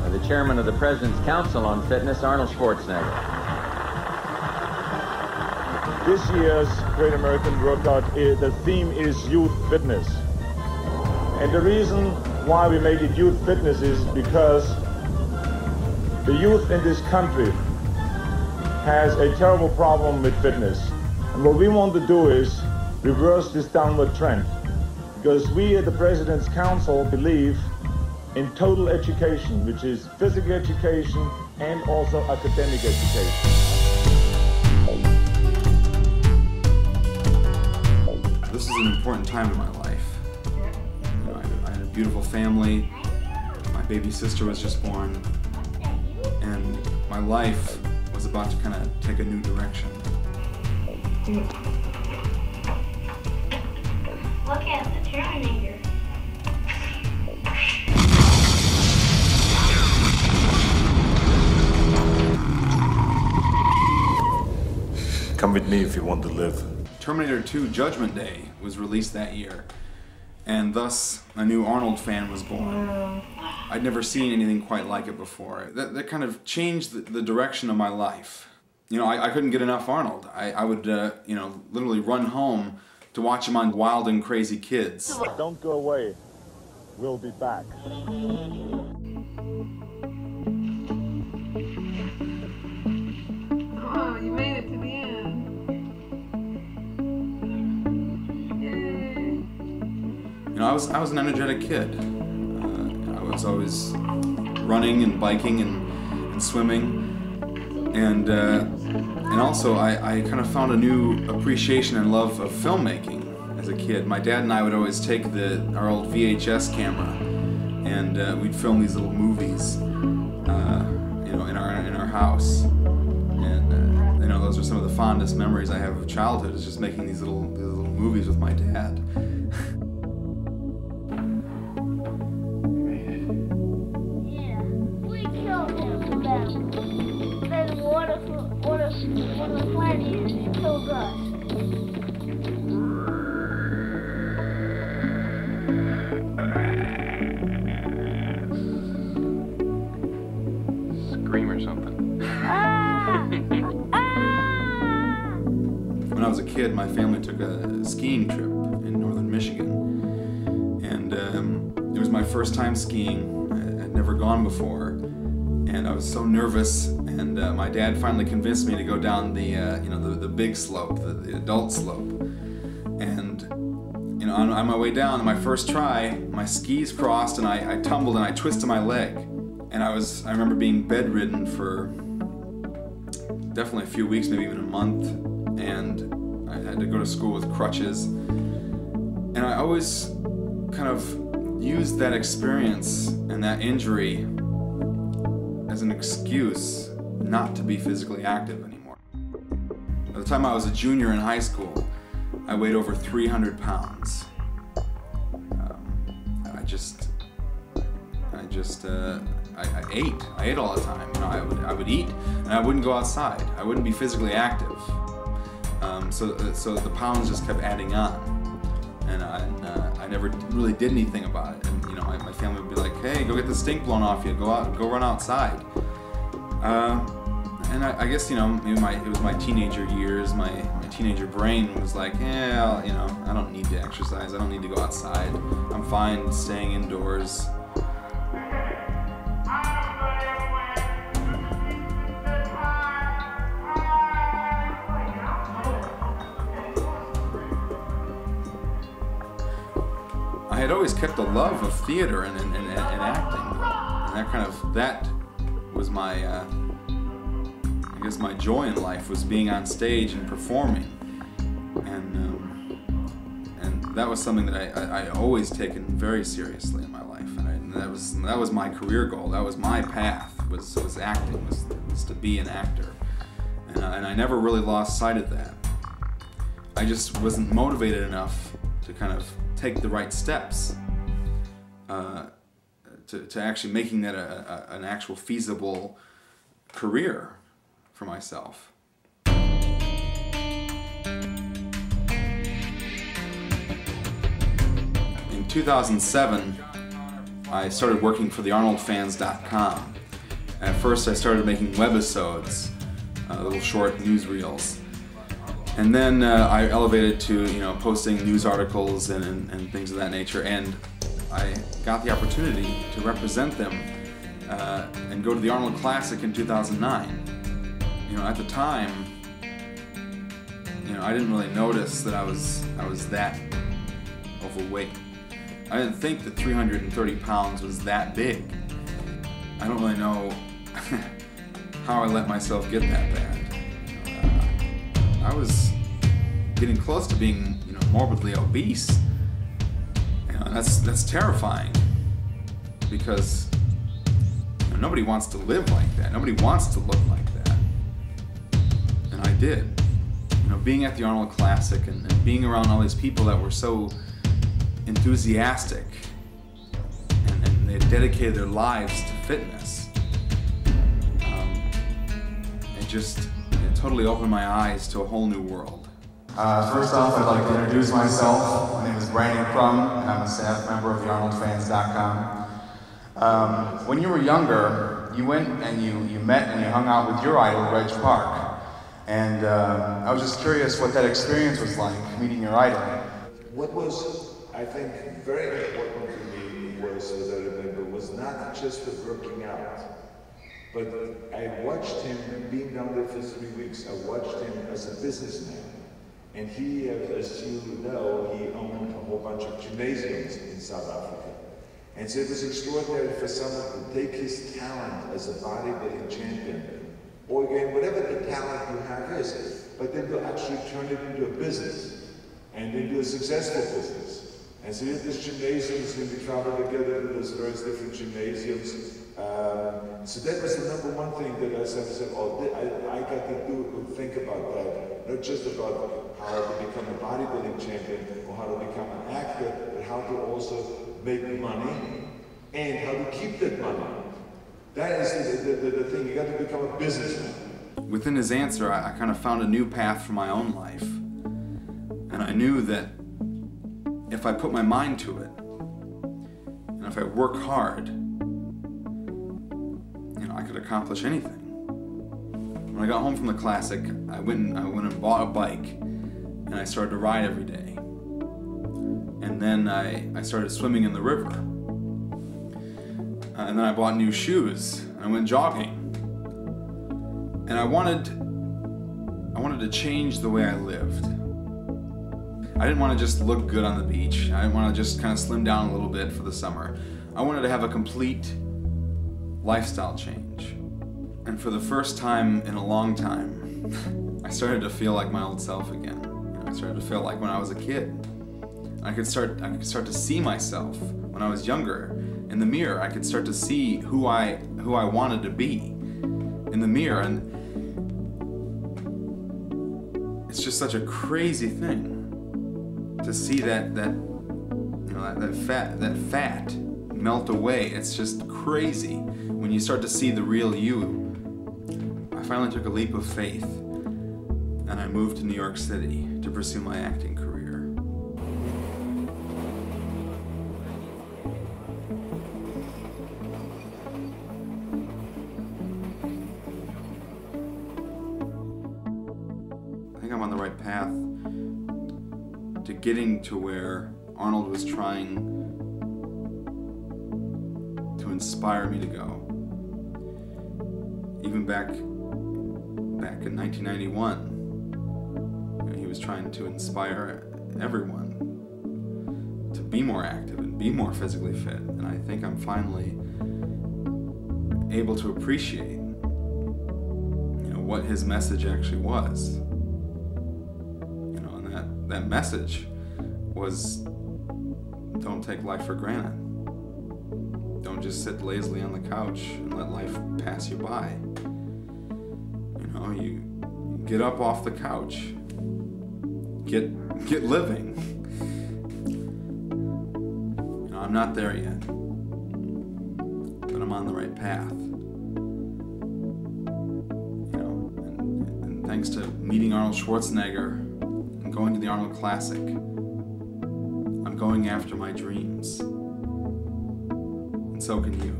the chairman of the President's Council on Fitness, Arnold Schwarzenegger. This year's Great American Workout, the theme is youth fitness. And the reason why we make it youth fitness is because the youth in this country has a terrible problem with fitness. And what we want to do is reverse this downward trend. Because we at the President's Council believe in total education, which is physical education and also academic education. This is an important time in my life. You know, I had a beautiful family, my baby sister was just born, and my life was about to kind of take a new direction. Look at the Terminator. Come with me if you want to live. Terminator 2 Judgment Day was released that year, and thus a new Arnold fan was born. I'd never seen anything quite like it before. That kind of changed the direction of my life. You know, I couldn't get enough Arnold. I would, you know, literally run home to watch him on Wild and Crazy Kids. Don't go away. We'll be back. Oh, you made it to the end. Yay. You know, I was an energetic kid. I was always running and biking and swimming. And also I kind of found a new appreciation and love of filmmaking as a kid. My dad and I would always take our old VHS camera and we'd film these little movies, you know, in our house. And you know, those are some of the fondest memories I have of childhood, is just making these little movies with my dad. Yeah, we killed him. Then what if the planet killed us? Scream or something. When I was a kid, my family took a skiing trip in northern Michigan, and it was my first time skiing. I'd never gone before, and I was so nervous. And my dad finally convinced me to go down the you know, the big slope, the adult slope. And you know, on my way down, my first try, my skis crossed, and I tumbled and I twisted my leg. And I remember being bedridden for definitely a few weeks, maybe even a month, and I had to go to school with crutches. And I always kind of used that experience and that injury as an excuse not to be physically active anymore. By the time I was a junior in high school, I weighed over 300 pounds. I ate all the time. You know, I would eat, and I wouldn't go outside. I wouldn't be physically active. So the pounds just kept adding on, and I never really did anything about it. And you know, my family would be like, "Hey, go get the stink blown off you. Go run outside." And I guess, you know, maybe it was my teenager years. My teenager brain was like, "Yeah, you know, I don't need to exercise. I don't need to go outside. I'm fine staying indoors." I had always kept a love of theater and acting, and that was my, I guess my joy in life, was being on stage and performing, and that was something that I'd always taken very seriously in my life, and that was my career goal. That was my path. Was acting. Was to be an actor, and I never really lost sight of that. I just wasn't motivated enough to kind of take the right steps to actually making that an actual feasible career for myself. In 2007, I started working for the ArnoldFans.com. At first I started making webisodes, little short newsreels. And then I elevated to posting news articles and things of that nature, and I got the opportunity to represent them and go to the Arnold Classic in 2009. At the time, I didn't really notice that I was that overweight. I didn't think that 330 pounds was that big. I don't really know how I let myself get that bad. I was getting close to being, morbidly obese. That's terrifying, because nobody wants to live like that. Nobody wants to look like that. And I did. Being at the Arnold Classic and being around all these people that were so enthusiastic and they had dedicated their lives to fitness. It totally opened my eyes to a whole new world. First off, I'd like to introduce myself. My name is Brandon Krum, and I'm a staff member of the ArnoldFans.com. When you were younger, you went and you met and you hung out with your idol, Reg Park. And I was just curious what that experience was like, meeting your idol. What was, I think, very important to me was, as I remember, was not just the working out, but I watched him being down there for 3 weeks. I watched him as a businessman. And he, as you know, he owned a whole bunch of gymnasiums in South Africa. And so it was extraordinary for someone to take his talent as a bodybuilding champion, or again, whatever the talent you have is, but then to actually turn it into a business, and into a successful business. And so we had these gymnasiums, and we traveled together to those various different gymnasiums. So that was the number one thing that I said, I got to think about that, not just about how to become a bodybuilding champion or how to become an actor, but how to also make money and how to keep that money. That is the thing. You got to become a businessman. Within his answer, I kind of found a new path for my own life. And I knew that if I put my mind to it, and if I work hard, I could accomplish anything. When I got home from the Classic, I went and bought a bike, and I started to ride every day. And then I started swimming in the river. And then I bought new shoes, and I went jogging. And I wanted to change the way I lived. I didn't want to just look good on the beach. I didn't want to just kind of slim down a little bit for the summer. I wanted to have a complete lifestyle change. And for the first time in a long time, I started to feel like my old self again. I started to feel like when I was a kid. I could start to see myself when I was younger in the mirror. I could start to see who I wanted to be in the mirror, and it's just such a crazy thing to see that fat melt away. It's just crazy when you start to see the real you. I finally took a leap of faith, and I moved to New York City to pursue my acting career. I think I'm on the right path to getting to where Arnold was trying to inspire me to go. Even back in 1991, he was trying to inspire everyone to be more active and be more physically fit. And I think I'm finally able to appreciate, what his message actually was. And that message was, don't take life for granted. Don't just sit lazily on the couch and let life pass you by. You get up off the couch. Get living. I'm not there yet, but I'm on the right path. And thanks to meeting Arnold Schwarzenegger and going to the Arnold Classic, I'm going after my dreams. so can you.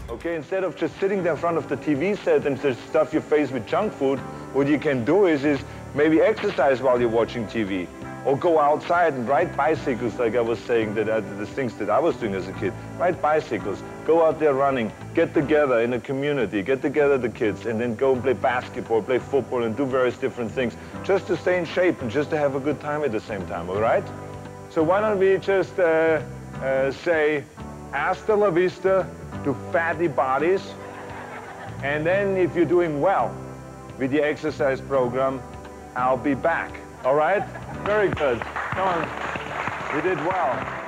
Okay, instead of just sitting there in front of the TV set and just stuff your face with junk food, what you can do is maybe exercise while you're watching TV. Or go outside and ride bicycles, like I was saying, the things that I was doing as a kid. Ride bicycles, go out there running, get together in a community, get together the kids, and then go and play basketball, play football, and do various different things, just to stay in shape and just to have a good time at the same time, all right? So why don't we just say, hasta la vista to fatty bodies, and then if you're doing well with the exercise program, I'll be back, all right? Very good. Come on, we did well.